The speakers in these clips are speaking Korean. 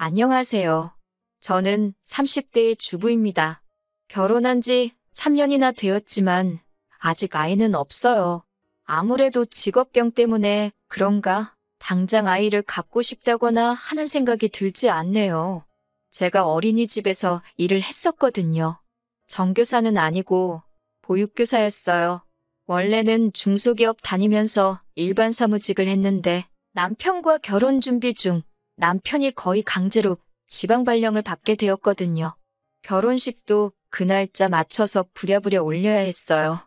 안녕하세요. 저는 30대의 주부입니다. 결혼한 지 3년이나 되었지만 아직 아이는 없어요. 아무래도 직업병 때문에 그런가 당장 아이를 갖고 싶다거나 하는 생각이 들지 않네요. 제가 어린이집에서 일을 했었거든요. 정교사는 아니고 보육교사였어요. 원래는 중소기업 다니면서 일반 사무직을 했는데 남편과 결혼 준비 중 남편이 거의 강제로 지방 발령을 받게 되었거든요. 결혼식도 그 날짜 맞춰서 부랴부랴 올려야 했어요.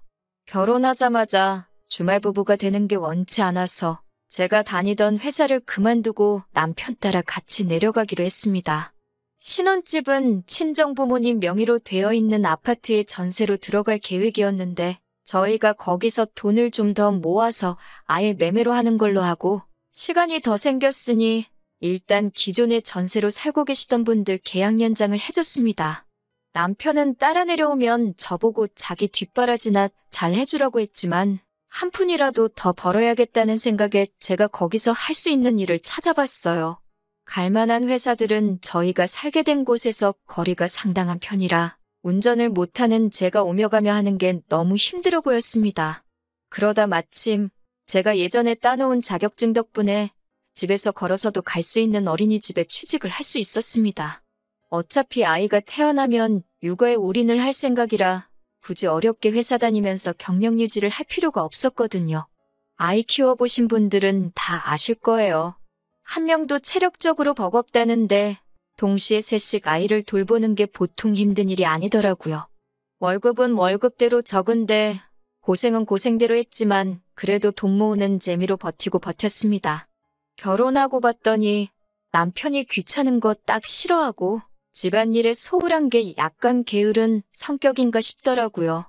결혼하자마자 주말 부부가 되는 게 원치 않아서 제가 다니던 회사를 그만두고 남편 따라 같이 내려가기로 했습니다. 신혼집은 친정부모님 명의로 되어 있는 아파트에 전세로 들어갈 계획이었는데 저희가 거기서 돈을 좀 더 모아서 아예 매매로 하는 걸로 하고 시간이 더 생겼으니 일단 기존에 전세로 살고 계시던 분들 계약 연장을 해줬습니다. 남편은 따라 내려오면 저보고 자기 뒷바라지나 잘 해주라고 했지만 한 푼이라도 더 벌어야겠다는 생각에 제가 거기서 할 수 있는 일을 찾아봤어요. 갈만한 회사들은 저희가 살게 된 곳에서 거리가 상당한 편이라 운전을 못하는 제가 오며 가며 하는 게 너무 힘들어 보였습니다. 그러다 마침 제가 예전에 따놓은 자격증 덕분에 집에서 걸어서도 갈 수 있는 어린이집에 취직을 할 수 있었습니다. 어차피 아이가 태어나면 육아에 올인을 할 생각이라 굳이 어렵게 회사 다니면서 경력 유지를 할 필요가 없었거든요. 아이 키워보신 분들은 다 아실 거예요. 한 명도 체력적으로 버겁다는데 동시에 셋씩 아이를 돌보는 게 보통 힘든 일이 아니더라고요. 월급은 월급대로 적은데 고생은 고생대로 했지만 그래도 돈 모으는 재미로 버티고 버텼습니다. 결혼하고 봤더니 남편이 귀찮은 거 딱 싫어하고 집안일에 소홀한 게 약간 게으른 성격인가 싶더라고요.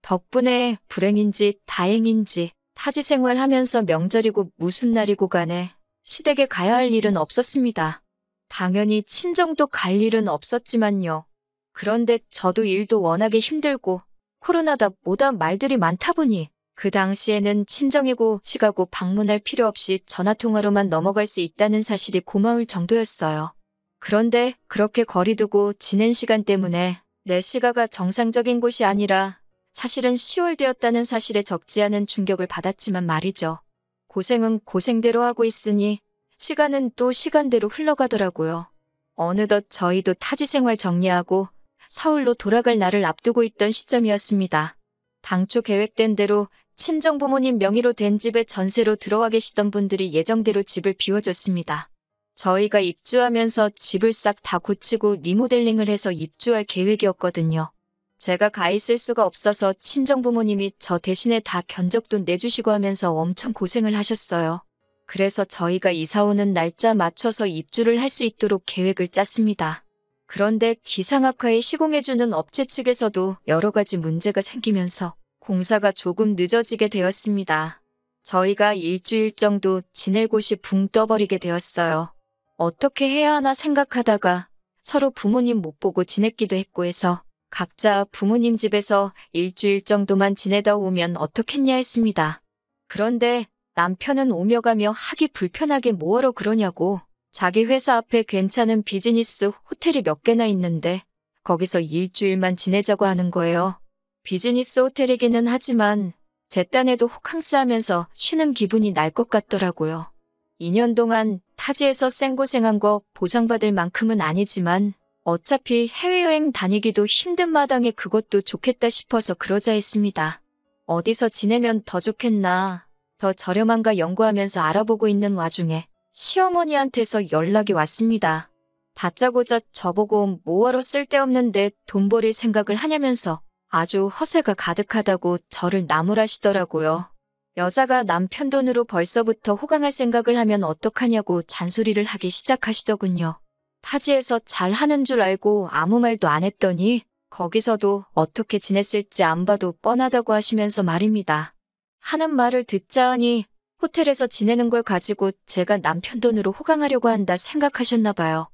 덕분에 불행인지 다행인지 타지 생활하면서 명절이고 무슨 날이고 간에 시댁에 가야 할 일은 없었습니다. 당연히 친정도 갈 일은 없었지만요. 그런데 저도 일도 워낙에 힘들고 코로나다 뭐다 말들이 많다 보니 그 당시에는 친정이고 시가고 방문할 필요 없이 전화통화로만 넘어갈 수 있다는 사실이 고마울 정도였어요. 그런데 그렇게 거리 두고 지낸 시간 때문에 내 시가가 정상적인 곳이 아니라 사실은 10월 되었다는 사실에 적지 않은 충격을 받았지만 말이죠. 고생은 고생대로 하고 있으니 시간은 또 시간대로 흘러가더라고요. 어느덧 저희도 타지 생활 정리하고 서울로 돌아갈 날을 앞두고 있던 시점이었습니다. 당초 계획된 대로 친정 부모님 명의로 된 집에 전세로 들어와 계시던 분들이 예정대로 집을 비워줬습니다. 저희가 입주하면서 집을 싹 다 고치고 리모델링을 해서 입주할 계획이었거든요. 제가 가 있을 수가 없어서 친정 부모님이 저 대신에 다 견적돈 내주시고 하면서 엄청 고생을 하셨어요. 그래서 저희가 이사 오는 날짜 맞춰서 입주를 할 수 있도록 계획을 짰습니다. 그런데 기상악화에 시공해주는 업체 측에서도 여러 가지 문제가 생기면서 공사가 조금 늦어지게 되었습니다. 저희가 일주일 정도 지낼 곳이 붕 떠버리게 되었어요. 어떻게 해야 하나 생각하다가 서로 부모님 못 보고 지냈기도 했고 해서 각자 부모님 집에서 일주일 정도만 지내다 오면 어떻겠냐 했습니다. 그런데 남편은 오며 가며 하기 불편하게 뭐하러 그러냐고 자기 회사 앞에 괜찮은 비즈니스 호텔이 몇 개나 있는데 거기서 일주일만 지내자고 하는 거예요. 비즈니스 호텔이기는 하지만 제 딴에도 호캉스 하면서 쉬는 기분이 날 것 같더라고요. 2년 동안 타지에서 생고생한 거 보상받을 만큼은 아니지만 어차피 해외여행 다니기도 힘든 마당에 그것도 좋겠다 싶어서 그러자 했습니다. 어디서 지내면 더 좋겠나 더 저렴한가 연구하면서 알아보고 있는 와중에 시어머니한테서 연락이 왔습니다. 다짜고짜 저보고 뭐하러 쓸데없는데 돈 버릴 생각을 하냐면서 아주 허세가 가득하다고 저를 나무라시더라고요. 여자가 남편 돈으로 벌써부터 호강할 생각을 하면 어떡하냐고 잔소리를 하기 시작하시더군요. 타지에서 잘하는 줄 알고 아무 말도 안 했더니 거기서도 어떻게 지냈을지 안 봐도 뻔하다고 하시면서 말입니다. 하는 말을 듣자 하니 호텔에서 지내는 걸 가지고 제가 남편 돈으로 호강하려고 한다 생각하셨나 봐요.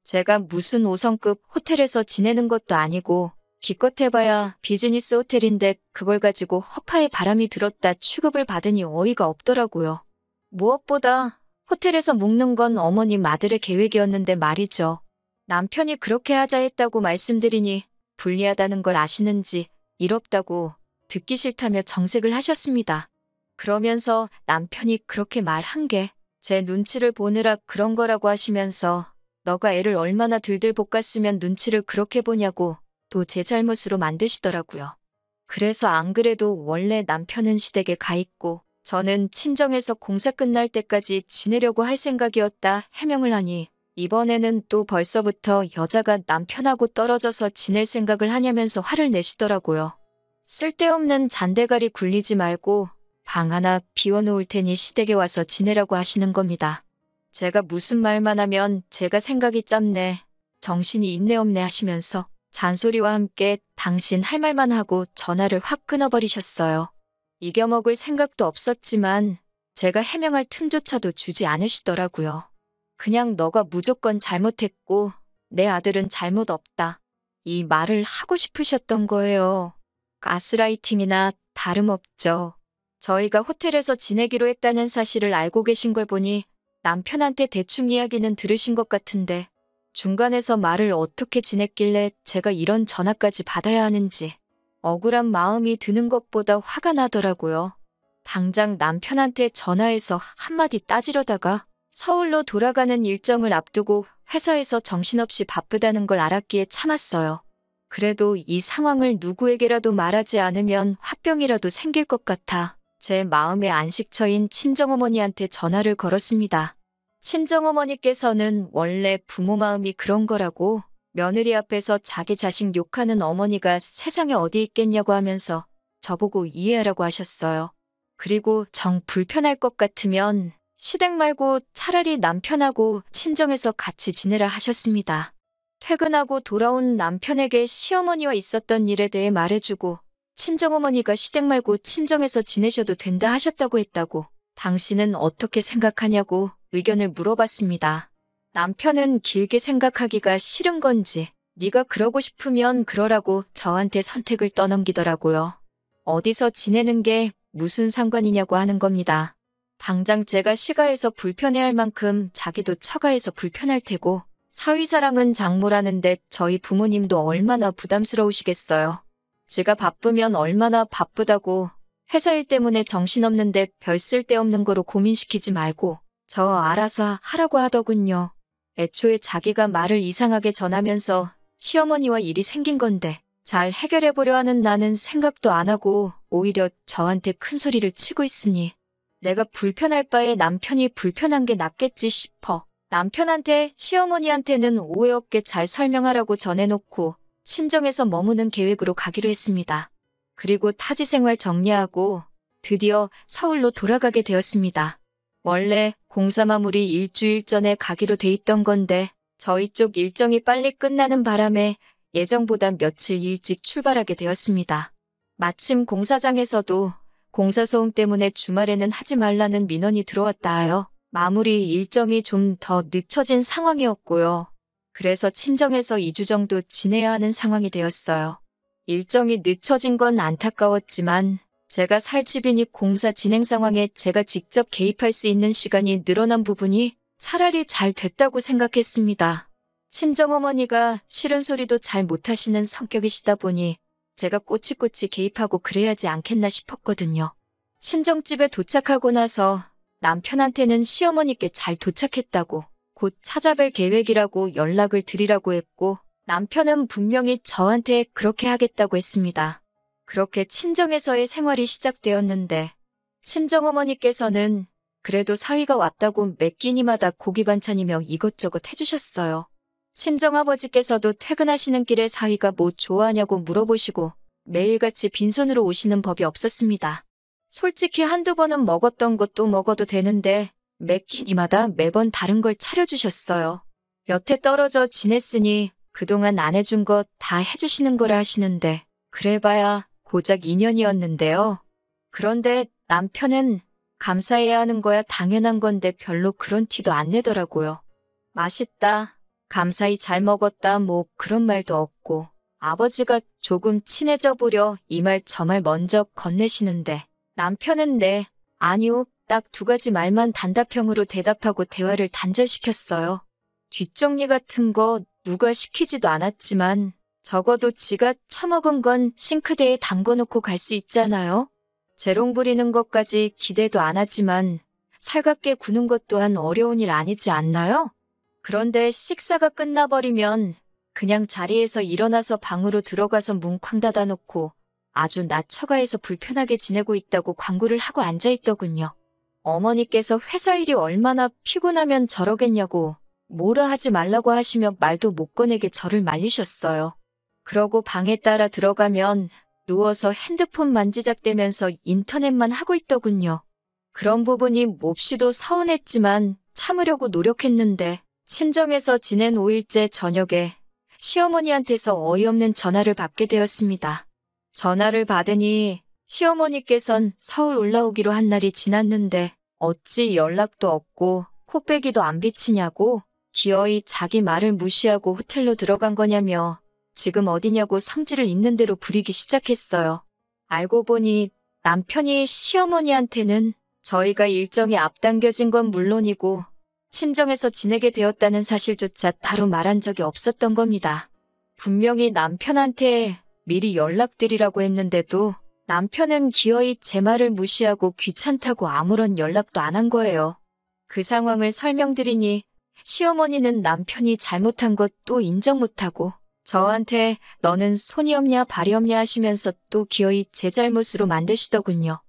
제가 무슨 5성급 호텔에서 지내는 것도 아니고 기껏 해봐야 비즈니스 호텔인데 그걸 가지고 허파에 바람이 들었다 취급을 받으니 어이가 없더라고요. 무엇보다 호텔에서 묵는 건 어머님 아들의 계획이었는데 말이죠. 남편이 그렇게 하자 했다고 말씀드리니 불리하다는 걸 아시는지 일 없다고 듣기 싫다며 정색을 하셨습니다. 그러면서 남편이 그렇게 말한 게 제 눈치를 보느라 그런 거라고 하시면서 너가 애를 얼마나 들들 볶았으면 눈치를 그렇게 보냐고 또 제 잘못으로 만드시더라고요. 그래서 안 그래도 원래 남편은 시댁에 가 있고 저는 친정에서 공사 끝날 때까지 지내려고 할 생각이었다 해명을 하니 이번에는 또 벌써부터 여자가 남편하고 떨어져서 지낼 생각을 하냐면서 화를 내시더라고요. 쓸데없는 잔대가리 굴리지 말고 방 하나 비워놓을 테니 시댁에 와서 지내라고 하시는 겁니다. 제가 무슨 말만 하면 제가 생각이 짧네, 정신이 있네 없네 하시면서 잔소리와 함께 당신 할 말만 하고 전화를 확 끊어버리셨어요. 이겨먹을 생각도 없었지만 제가 해명할 틈조차도 주지 않으시더라고요. 그냥 너가 무조건 잘못했고 내 아들은 잘못 없다, 이 말을 하고 싶으셨던 거예요. 가스라이팅이나 다름없죠. 저희가 호텔에서 지내기로 했다는 사실을 알고 계신 걸 보니 남편한테 대충 이야기는 들으신 것 같은데 중간에서 말을 어떻게 지냈길래 제가 이런 전화까지 받아야 하는지 억울한 마음이 드는 것보다 화가 나더라고요. 당장 남편한테 전화해서 한마디 따지려다가 서울로 돌아가는 일정을 앞두고 회사에서 정신없이 바쁘다는 걸 알았기에 참았어요. 그래도 이 상황을 누구에게라도 말하지 않으면 화병이라도 생길 것 같아 제 마음의 안식처인 친정어머니한테 전화를 걸었습니다. 친정어머니께서는 원래 부모 마음이 그런 거라고 며느리 앞에서 자기 자식 욕하는 어머니가 세상에 어디 있겠냐고 하면서 저보고 이해하라고 하셨어요. 그리고 정 불편할 것 같으면 시댁 말고 차라리 남편하고 친정에서 같이 지내라 하셨습니다. 퇴근하고 돌아온 남편에게 시어머니와 있었던 일에 대해 말해주고 친정어머니가 시댁 말고 친정에서 지내셔도 된다 하셨다고 했다고 당신은 어떻게 생각하냐고 의견을 물어봤습니다. 남편은 길게 생각하기가 싫은 건지 네가 그러고 싶으면 그러라고 저한테 선택을 떠넘기더라고요. 어디서 지내는 게 무슨 상관이냐고 하는 겁니다. 당장 제가 시가해서 불편해할 만큼 자기도 처가해서 불편할 테고 사위사랑은 장모라는데 저희 부모님도 얼마나 부담스러우시겠어요. 지가 바쁘면 얼마나 바쁘다고 회사 일 때문에 정신없는데 별 쓸데없는 거로 고민시키지 말고 저 알아서 하라고 하더군요. 애초에 자기가 말을 이상하게 전하면서 시어머니와 일이 생긴 건데 잘 해결해보려 하는 나는 생각도 안 하고 오히려 저한테 큰 소리를 치고 있으니 내가 불편할 바에 남편이 불편한 게 낫겠지 싶어 남편한테 시어머니한테는 오해 없게 잘 설명하라고 전해놓고 친정에서 머무는 계획으로 가기로 했습니다. 그리고 타지 생활 정리하고 드디어 서울로 돌아가게 되었습니다. 원래 공사 마무리 일주일 전에 가기로 돼 있던 건데 저희 쪽 일정이 빨리 끝나는 바람에 예정보다 며칠 일찍 출발하게 되었습니다. 마침 공사장에서도 공사 소음 때문에 주말에는 하지 말라는 민원이 들어왔다 하여 마무리 일정이 좀 더 늦춰진 상황이었고요. 그래서 친정에서 2주 정도 지내야 하는 상황이 되었어요. 일정이 늦춰진 건 안타까웠지만 제가 살 집이니 공사 진행 상황에 제가 직접 개입할 수 있는 시간이 늘어난 부분이 차라리 잘 됐다고 생각했습니다. 친정어머니가 싫은 소리도 잘 못하시는 성격이시다 보니 제가 꼬치꼬치 개입하고 그래야지 않겠나 싶었거든요. 친정집에 도착하고 나서 남편한테는 시어머니께 잘 도착했다고 곧 찾아뵐 계획이라고 연락을 드리라고 했고 남편은 분명히 저한테 그렇게 하겠다고 했습니다. 그렇게 친정에서의 생활이 시작되었는데 친정어머니께서는 그래도 사위가 왔다고 매 끼니마다 고기 반찬이며 이것저것 해주셨어요. 친정아버지께서도 퇴근하시는 길에 사위가 뭐 좋아하냐고 물어보시고 매일같이 빈손으로 오시는 법이 없었습니다. 솔직히 한두 번은 먹었던 것도 먹어도 되는데 매 끼니마다 매번 다른 걸 차려주셨어요. 여태 떨어져 지냈으니 그동안 안 해준 거 다 해주시는 거라 하시는데 그래봐야 고작 2년이었는데요. 그런데 남편은 감사해야 하는 거야 당연한 건데 별로 그런 티도 안 내더라고요. 맛있다, 감사히 잘 먹었다 뭐 그런 말도 없고 아버지가 조금 친해져 보려 이 말 저 말 먼저 건네시는데 남편은 네, 아니요, 딱 두 가지 말만 단답형으로 대답하고 대화를 단절시켰어요. 뒷정리 같은 거 누가 시키지도 않았지만 적어도 지가 처먹은 건 싱크대에 담궈놓고 갈 수 있잖아요. 재롱 부리는 것까지 기대도 안 하지만 살갑게 구는 것 또한 어려운 일 아니지 않나요? 그런데 식사가 끝나버리면 그냥 자리에서 일어나서 방으로 들어가서 문 쾅 닫아놓고 아주 낮 처가에서 불편하게 지내고 있다고 광고를 하고 앉아있더군요. 어머니께서 회사 일이 얼마나 피곤하면 저러겠냐고 뭐라 하지 말라고 하시며 말도 못 꺼내게 저를 말리셨어요. 그러고 방에 따라 들어가면 누워서 핸드폰 만지작대면서 인터넷만 하고 있더군요. 그런 부분이 몹시도 서운했지만 참으려고 노력했는데 친정에서 지낸 5일째 저녁에 시어머니한테서 어이없는 전화를 받게 되었습니다. 전화를 받으니 시어머니께선 서울 올라오기로 한 날이 지났는데 어찌 연락도 없고 코빼기도 안 비치냐고 기어이 자기 말을 무시하고 호텔로 들어간 거냐며 지금 어디냐고 성질을 있는 대로 부리기 시작했어요. 알고 보니 남편이 시어머니한테는 저희가 일정이 앞당겨진 건 물론이고 친정에서 지내게 되었다는 사실조차 따로 말한 적이 없었던 겁니다. 분명히 남편한테 미리 연락드리라고 했는데도 남편은 기어이 제 말을 무시하고 귀찮다고 아무런 연락도 안 한 거예요. 그 상황을 설명드리니 시어머니는 남편이 잘못한 것도 인정 못하고 저한테 너는 손이 없냐 발이 없냐 하시면서 또 기어이 제 잘못으로 만드시더군요.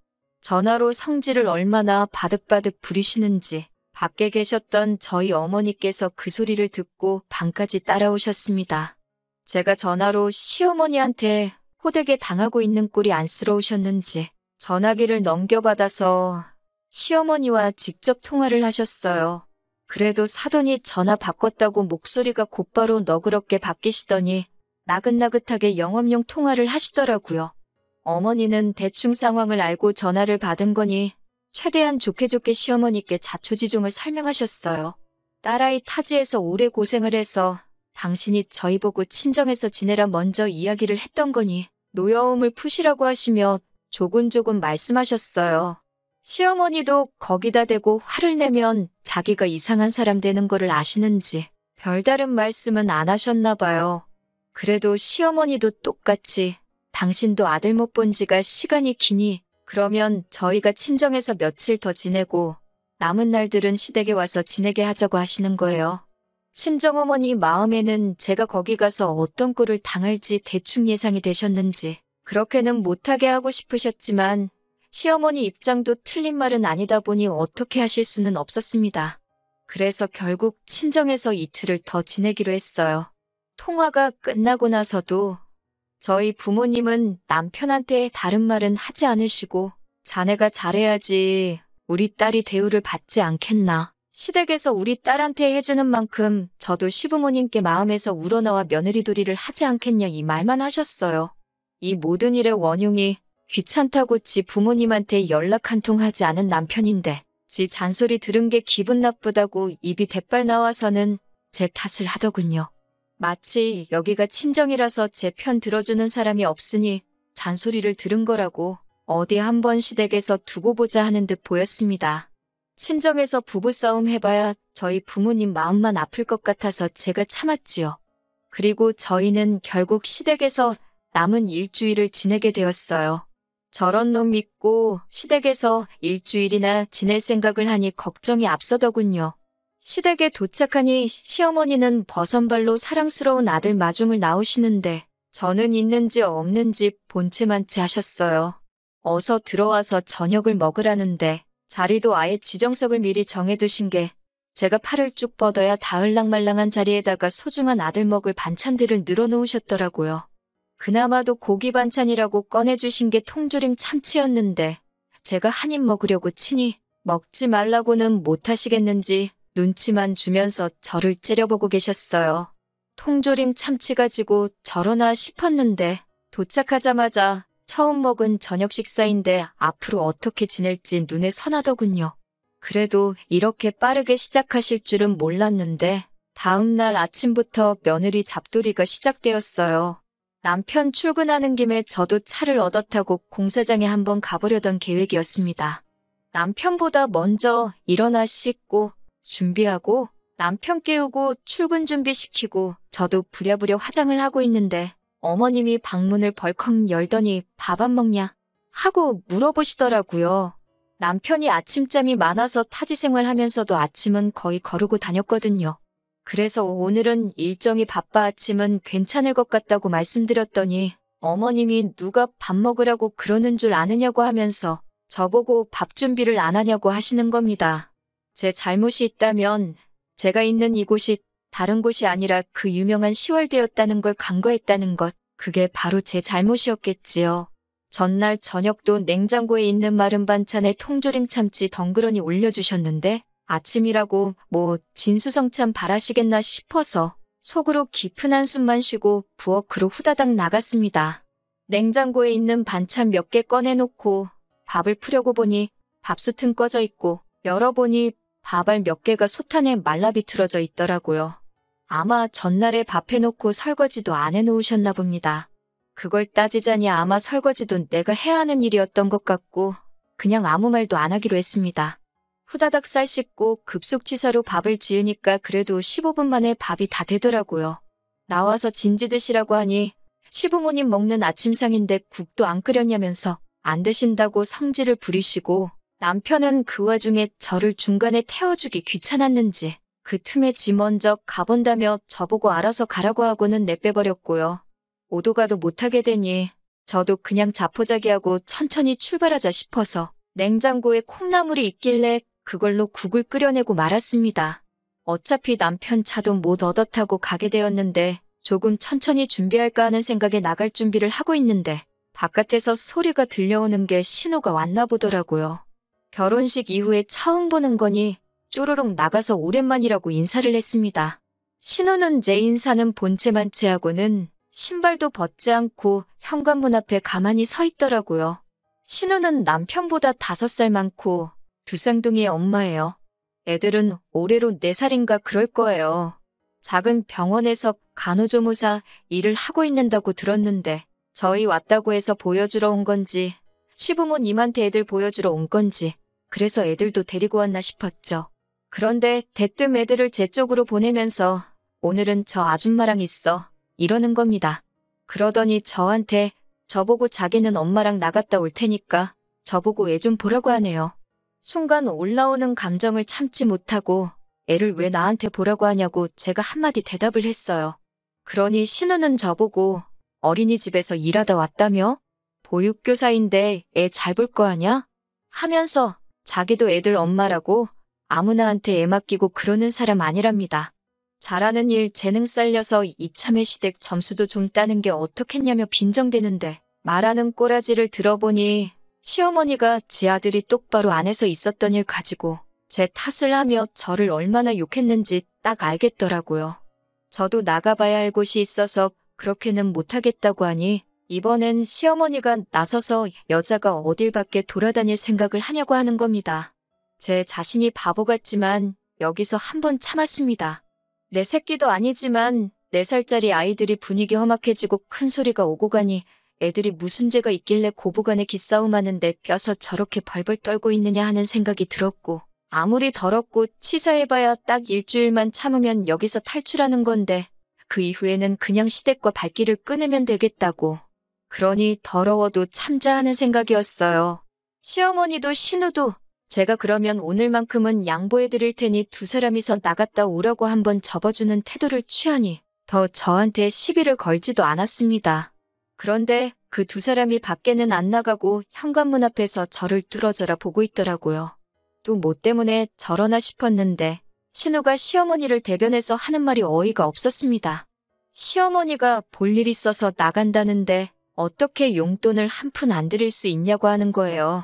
전화로 성질을 얼마나 바득바득 부리시는지 밖에 계셨던 저희 어머니께서 그 소리를 듣고 방까지 따라오셨습니다. 제가 전화로 시어머니한테 호되게 당하고 있는 꼴이 안쓰러우셨는지 전화기를 넘겨받아서 시어머니와 직접 통화를 하셨어요. 그래도 사돈이 전화 바꿨다고 목소리가 곧바로 너그럽게 바뀌시더니 나긋나긋하게 영업용 통화를 하시더라고요. 어머니는 대충 상황을 알고 전화를 받은 거니 최대한 좋게 시어머니께 자초지종을 설명하셨어요. 딸아이 타지에서 오래 고생을 해서 당신이 저희 보고 친정에서 지내라 먼저 이야기를 했던 거니 노여움을 푸시라고 하시며 조곤조곤 말씀하셨어요. 시어머니도 거기다 대고 화를 내면 자기가 이상한 사람 되는 거를 아시는지 별다른 말씀은 안 하셨나 봐요. 그래도 시어머니도 똑같이 당신도 아들 못 본 지가 시간이 기니 그러면 저희가 친정에서 며칠 더 지내고 남은 날들은 시댁에 와서 지내게 하자고 하시는 거예요. 친정어머니 마음에는 제가 거기 가서 어떤 꼴을 당할지 대충 예상이 되셨는지 그렇게는 못하게 하고 싶으셨지만 시어머니 입장도 틀린 말은 아니다 보니 어떻게 하실 수는 없었습니다. 그래서 결국 친정에서 이틀을 더 지내기로 했어요. 통화가 끝나고 나서도 저희 부모님은 남편한테 다른 말은 하지 않으시고 자네가 잘해야지 우리 딸이 대우를 받지 않겠나. 시댁에서 우리 딸한테 해주는 만큼 저도 시부모님께 마음에서 우러나와 며느리도리를 하지 않겠냐 이 말만 하셨어요. 이 모든 일의 원흉이 귀찮다고 지 부모님한테 연락 한 통 하지 않은 남편인데 지 잔소리 들은 게 기분 나쁘다고 입이 대빨 나와서는 제 탓을 하더군요. 마치 여기가 친정이라서 제 편 들어주는 사람이 없으니 잔소리를 들은 거라고 어디 한번 시댁에서 두고 보자 하는 듯 보였습니다. 친정에서 부부싸움 해봐야 저희 부모님 마음만 아플 것 같아서 제가 참았지요. 그리고 저희는 결국 시댁에서 남은 일주일을 지내게 되었어요. 저런 놈 믿고 시댁에서 일주일이나 지낼 생각을 하니 걱정이 앞서더군요. 시댁에 도착하니 시어머니는 버선발로 사랑스러운 아들 마중을 나오시는데 저는 있는지 없는지 본체만치 하셨어요. 어서 들어와서 저녁을 먹으라는데 자리도 아예 지정석을 미리 정해두신 게 제가 팔을 쭉 뻗어야 다을랑말랑한 자리에다가 소중한 아들 먹을 반찬들을 늘어놓으셨더라고요. 그나마도 고기 반찬이라고 꺼내주신 게 통조림 참치였는데 제가 한 입 먹으려고 치니 먹지 말라고는 못하시겠는지 눈치만 주면서 저를 째려보고 계셨어요. 통조림 참치 가지고 저러나 싶었는데 도착하자마자 처음 먹은 저녁 식사인데 앞으로 어떻게 지낼지 눈에 선하더군요. 그래도 이렇게 빠르게 시작하실 줄은 몰랐는데 다음 날 아침부터 며느리 잡돌이가 시작되었어요. 남편 출근하는 김에 저도 차를 얻어 타고 공사장에 한번 가보려던 계획이었습니다. 남편보다 먼저 일어나 씻고 준비하고 남편 깨우고 출근 준비시키고 저도 부랴부랴 화장을 하고 있는데 어머님이 방문을 벌컥 열더니 밥 안 먹냐 하고 물어보시더라고요. 남편이 아침잠이 많아서 타지 생활하면서도 아침은 거의 거르고 다녔거든요. 그래서 오늘은 일정이 바빠 아침은 괜찮을 것 같다고 말씀드렸더니 어머님이 누가 밥 먹으라고 그러는 줄 아느냐고 하면서 저보고 밥 준비를 안 하냐고 하시는 겁니다. 제 잘못이 있다면 제가 있는 이곳이 다른 곳이 아니라 그 유명한 시월드였다는 걸 간과했다는 것, 그게 바로 제 잘못이었겠지요. 전날 저녁도 냉장고에 있는 마른 반찬에 통조림 참치 덩그러니 올려주셨는데 아침이라고 뭐 진수성찬 바라시겠나 싶어서 속으로 깊은 한숨만 쉬고 부엌으로 후다닥 나갔습니다. 냉장고에 있는 반찬 몇 개 꺼내놓고 밥을 푸려고 보니 밥솥은 꺼져 있고 열어보니 밥알 몇 개가 솥안에 말라 비틀어져 있더라고요. 아마 전날에 밥 해놓고 설거지도 안 해놓으셨나 봅니다. 그걸 따지자니 아마 설거지도 내가 해야 하는 일이었던 것 같고 그냥 아무 말도 안 하기로 했습니다. 후다닥 쌀 씻고 급속취사로 밥을 지으니까 그래도 15분 만에 밥이 다 되더라고요. 나와서 진지 드시라고 하니 시부모님 먹는 아침상인데 국도 안 끓였냐면서 안 드신다고 성질을 부리시고 남편은 그 와중에 저를 중간에 태워주기 귀찮았는지 그 틈에 지 먼저 가본다며 저보고 알아서 가라고 하고는 내빼버렸고요. 오도 가도 못하게 되니 저도 그냥 자포자기하고 천천히 출발하자 싶어서 냉장고에 콩나물이 있길래 그걸로 국을 끓여내고 말았습니다. 어차피 남편 차도 못 얻어 타고 가게 되었는데 조금 천천히 준비할까 하는 생각에 나갈 준비를 하고 있는데 바깥에서 소리가 들려오는 게 신호가 왔나 보더라고요. 결혼식 이후에 처음 보는 거니 쪼르륵 나가서 오랜만이라고 인사를 했습니다. 신호는 제 인사는 본체만 채하고는 신발도 벗지 않고 현관문 앞에 가만히 서 있더라고요. 신우는 남편보다 5살 많고 두 쌍둥이의 엄마예요. 애들은 올해로 4살인가 그럴 거예요. 작은 병원에서 간호조무사 일을 하고 있는다고 들었는데 저희 왔다고 해서 보여주러 온 건지 시부모님한테 애들 보여주러 온 건지 그래서 애들도 데리고 왔나 싶었죠. 그런데 대뜸 애들을 제 쪽으로 보내면서 오늘은 저 아줌마랑 있어 이러는 겁니다. 그러더니 저한테 저보고 자기는 엄마랑 나갔다 올 테니까 저보고 애 좀 보라고 하네요. 순간 올라오는 감정을 참지 못하고 애를 왜 나한테 보라고 하냐고 제가 한마디 대답을 했어요. 그러니 신우는 저보고 어린이집에서 일하다 왔다며? 보육교사인데 애 잘 볼 거 아냐? 하면서 자기도 애들 엄마라고 아무나한테 애 맡기고 그러는 사람 아니랍니다. 잘하는 일 재능 살려서 이참에 시댁 점수도 좀 따는 게 어떻겠냐며 빈정대는데 말하는 꼬라지를 들어보니 시어머니가 지 아들이 똑바로 안 해서 있었던 일 가지고 제 탓을 하며 저를 얼마나 욕했는지 딱 알겠더라고요. 저도 나가봐야 할 곳이 있어서 그렇게는 못하겠다고 하니 이번엔 시어머니가 나서서 여자가 어딜 밖에 돌아다닐 생각을 하냐고 하는 겁니다. 제 자신이 바보 같지만 여기서 한번 참았습니다. 내 새끼도 아니지만 4살짜리 아이들이 분위기 험악해지고 큰 소리가 오고 가니 애들이 무슨 죄가 있길래 고부간에 기싸움하는데 껴서 저렇게 벌벌 떨고 있느냐 하는 생각이 들었고 아무리 더럽고 치사해봐야 딱 일주일만 참으면 여기서 탈출하는 건데 그 이후에는 그냥 시댁과 발길을 끊으면 되겠다고. 그러니 더러워도 참자 하는 생각이었어요. 시어머니도 신우도 제가 그러면 오늘만큼은 양보해드릴 테니 두 사람이서 나갔다 오라고 한번 접어주는 태도를 취하니 더 저한테 시비를 걸지도 않았습니다. 그런데 그 두 사람이 밖에는 안 나가고 현관문 앞에서 저를 뚫어져라 보고 있더라고요. 또 뭐 때문에 저러나 싶었는데 신우가 시어머니를 대변해서 하는 말이 어이가 없었습니다. 시어머니가 볼 일 있어서 나간다는데 어떻게 용돈을 한 푼 안 드릴 수 있냐고 하는 거예요.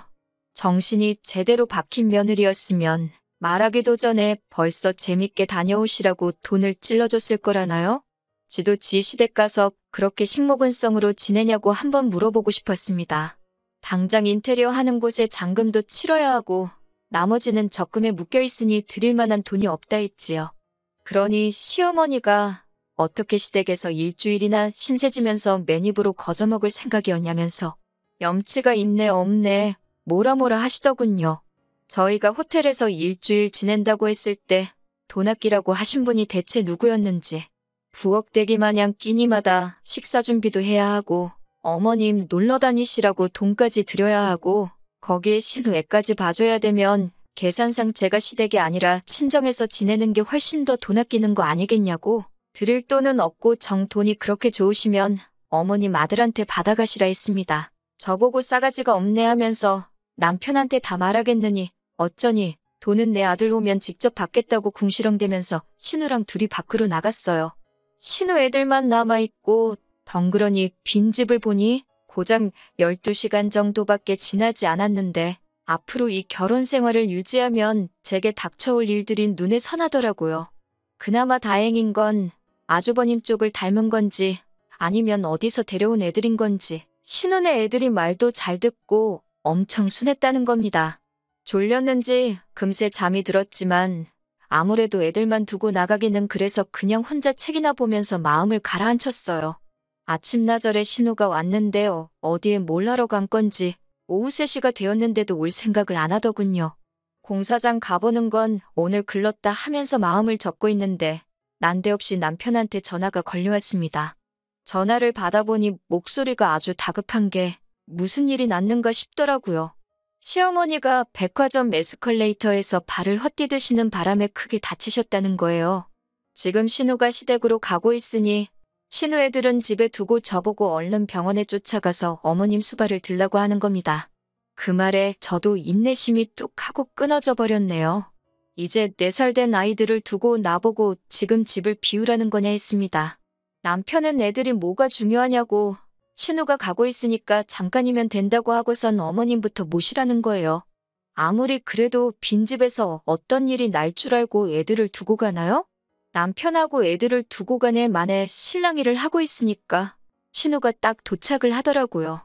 정신이 제대로 박힌 며느리였으면 말하기도 전에 벌써 재밌게 다녀오시라고 돈을 찔러줬을 거라나요? 지도 지 시댁 가서 그렇게 식모근성으로 지내냐고 한번 물어보고 싶었습니다. 당장 인테리어 하는 곳에 잔금도 치러야 하고 나머지는 적금에 묶여있으니 드릴 만한 돈이 없다 했지요. 그러니 시어머니가 어떻게 시댁에서 일주일이나 신세지면서 맨입으로 거저먹을 생각이었냐면서 염치가 있네 없네 뭐라 하시더군요. 저희가 호텔에서 일주일 지낸다고 했을 때 돈 아끼라고 하신 분이 대체 누구였는지. 부엌대기 마냥 끼니마다 식사 준비도 해야 하고 어머님 놀러 다니시라고 돈까지 드려야 하고 거기에 신우 애까지 봐줘야 되면 계산상 제가 시댁이 아니라 친정에서 지내는 게 훨씬 더 돈 아끼는 거 아니겠냐고. 드릴 돈은 없고 정 돈이 그렇게 좋으시면 어머님 아들한테 받아가시라 했습니다. 저보고 싸가지가 없네 하면서 남편한테 다 말하겠느니 어쩌니 돈은 내 아들 오면 직접 받겠다고 궁시렁대면서 신우랑 둘이 밖으로 나갔어요. 신우 애들만 남아있고 덩그러니 빈집을 보니 고작 12시간 정도밖에 지나지 않았는데 앞으로 이 결혼 생활을 유지하면 제게 닥쳐올 일들이 눈에 선하더라고요. 그나마 다행인 건 아주버님 쪽을 닮은 건지 아니면 어디서 데려온 애들인 건지 신혼의 애들이 말도 잘 듣고 엄청 순했다는 겁니다. 졸렸는지 금세 잠이 들었지만 아무래도 애들만 두고 나가기는 그래서 그냥 혼자 책이나 보면서 마음을 가라앉혔어요. 아침나절에 신우가 왔는데요. 어디에 뭘 하러 간 건지 오후 3시가 되었는데도 올 생각을 안 하더군요. 공사장 가보는 건 오늘 글렀다 하면서 마음을 접고 있는데 난데없이 남편한테 전화가 걸려왔습니다. 전화를 받아보니 목소리가 아주 다급한 게 무슨 일이 났는가 싶더라고요. 시어머니가 백화점 에스컬레이터에서 발을 헛디디시는 바람에 크게 다치셨다는 거예요. 지금 신우가 시댁으로 가고 있으니 신우 애들은 집에 두고 저보고 얼른 병원에 쫓아가서 어머님 수발을 들라고 하는 겁니다. 그 말에 저도 인내심이 뚝 하고 끊어져 버렸네요. 이제 4살 된 아이들을 두고 나보고 지금 집을 비우라는 거냐 했습니다. 남편은 애들이 뭐가 중요하냐고 신우가 가고 있으니까 잠깐이면 된다고 하고선 어머님부터 모시라는 거예요. 아무리 그래도 빈집에서 어떤 일이 날 줄 알고 애들을 두고 가나요? 남편하고 애들을 두고 가네 만에 실랑이를 하고 있으니까 신우가 딱 도착을 하더라고요.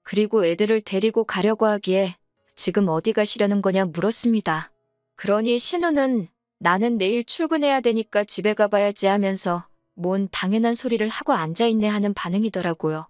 그리고 애들을 데리고 가려고 하기에 지금 어디 가시려는 거냐 물었습니다. 그러니 신우는 나는 내일 출근해야 되니까 집에 가봐야지 하면서 뭔 당연한 소리를 하고 앉아있네 하는 반응이더라고요.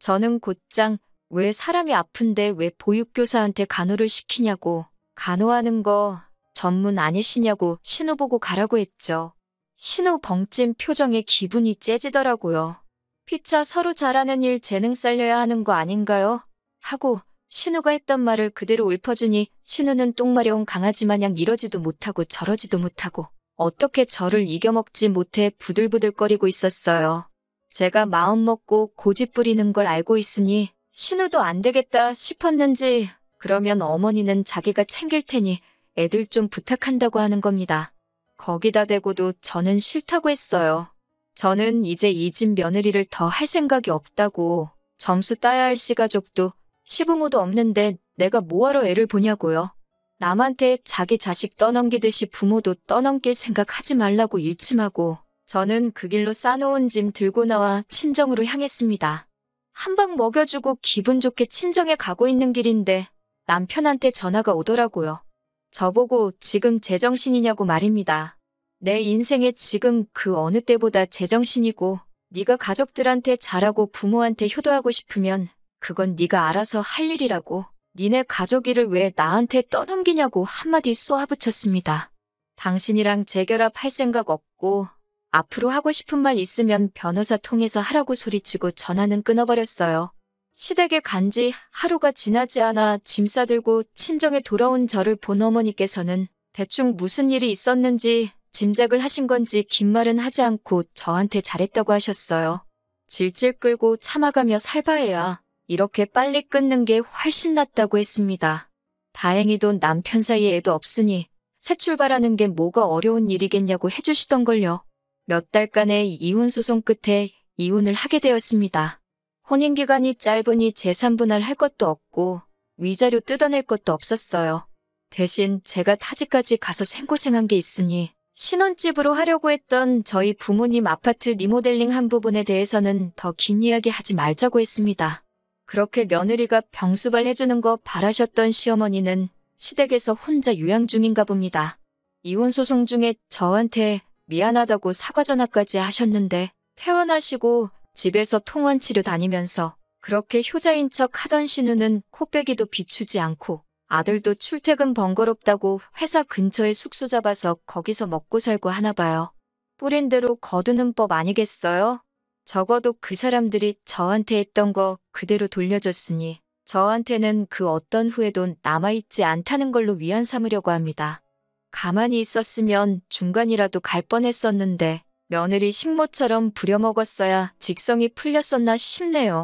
저는 곧장 왜 사람이 아픈데 왜 보육교사한테 간호를 시키냐고 간호하는 거 전문 아니시냐고 신우 보고 가라고 했죠. 신우 벙찐 표정에 기분이 째지더라고요. 피차 서로 잘하는 일 재능 살려야 하는 거 아닌가요? 하고 신우가 했던 말을 그대로 읊어주니 신우는 똥마려운 강아지 마냥 이러지도 못하고 저러지도 못하고 어떻게 저를 이겨먹지 못해 부들부들거리고 있었어요. 제가 마음먹고 고집 부리는 걸 알고 있으니 신우도 안 되겠다 싶었는지 그러면 어머니는 자기가 챙길 테니 애들 좀 부탁한다고 하는 겁니다. 거기다 대고도 저는 싫다고 했어요. 저는 이제 이 집 며느리를 더 할 생각이 없다고. 점수 따야 할 시가족도 시부모도 없는데 내가 뭐하러 애를 보냐고요. 남한테 자기 자식 떠넘기듯이 부모도 떠넘길 생각하지 말라고 일침하고 저는 그 길로 싸놓은 짐 들고 나와 친정으로 향했습니다. 한 방 먹여주고 기분 좋게 친정에 가고 있는 길인데 남편한테 전화가 오더라고요. 저보고 지금 제정신이냐고 말입니다. 내 인생에 지금 그 어느 때보다 제정신이고 네가 가족들한테 잘하고 부모한테 효도하고 싶으면 그건 네가 알아서 할 일이라고. 니네 가족 일을 왜 나한테 떠넘기냐고 한마디 쏘아붙였습니다. 당신이랑 재결합할 생각 없고 앞으로 하고 싶은 말 있으면 변호사 통해서 하라고 소리치고 전화는 끊어버렸어요. 시댁에 간지 하루가 지나지 않아 짐 싸들고 친정에 돌아온 저를 본 어머니께서는 대충 무슨 일이 있었는지 짐작을 하신 건지 긴 말은 하지 않고 저한테 잘했다고 하셨어요. 질질 끌고 참아가며 살바해야 이렇게 빨리 끊는 게 훨씬 낫다고 했습니다. 다행히도 남편 사이에 애도 없으니 새 출발하는 게 뭐가 어려운 일이겠냐고 해주시던걸요. 몇 달간의 이혼 소송 끝에 이혼을 하게 되었습니다. 혼인기간이 짧으니 재산분할 할 것도 없고 위자료 뜯어낼 것도 없었어요. 대신 제가 타지까지 가서 생고생한 게 있으니 신혼집으로 하려고 했던 저희 부모님 아파트 리모델링 한 부분에 대해서는 더 긴 이야기 하지 말자고 했습니다. 그렇게 며느리가 병수발 해주는 거 바라셨던 시어머니는 시댁에서 혼자 요양 중인가 봅니다. 이혼 소송 중에 저한테 미안하다고 사과 전화까지 하셨는데 퇴원하시고 집에서 통원 치료 다니면서 그렇게 효자인 척 하던 신우는 코빼기도 비추지 않고 아들도 출퇴근 번거롭다고 회사 근처에 숙소 잡아서 거기서 먹고 살고 하나 봐요. 뿌린 대로 거두는 법 아니겠어요? 적어도 그 사람들이 저한테 했던 거 그대로 돌려줬으니 저한테는 그 어떤 후회도 남아있지 않다는 걸로 위안 삼으려고 합니다. 가만히 있었으면 중간이라도 갈 뻔했었는데 며느리 식모처럼 부려먹었어야 직성이 풀렸었나 싶네요.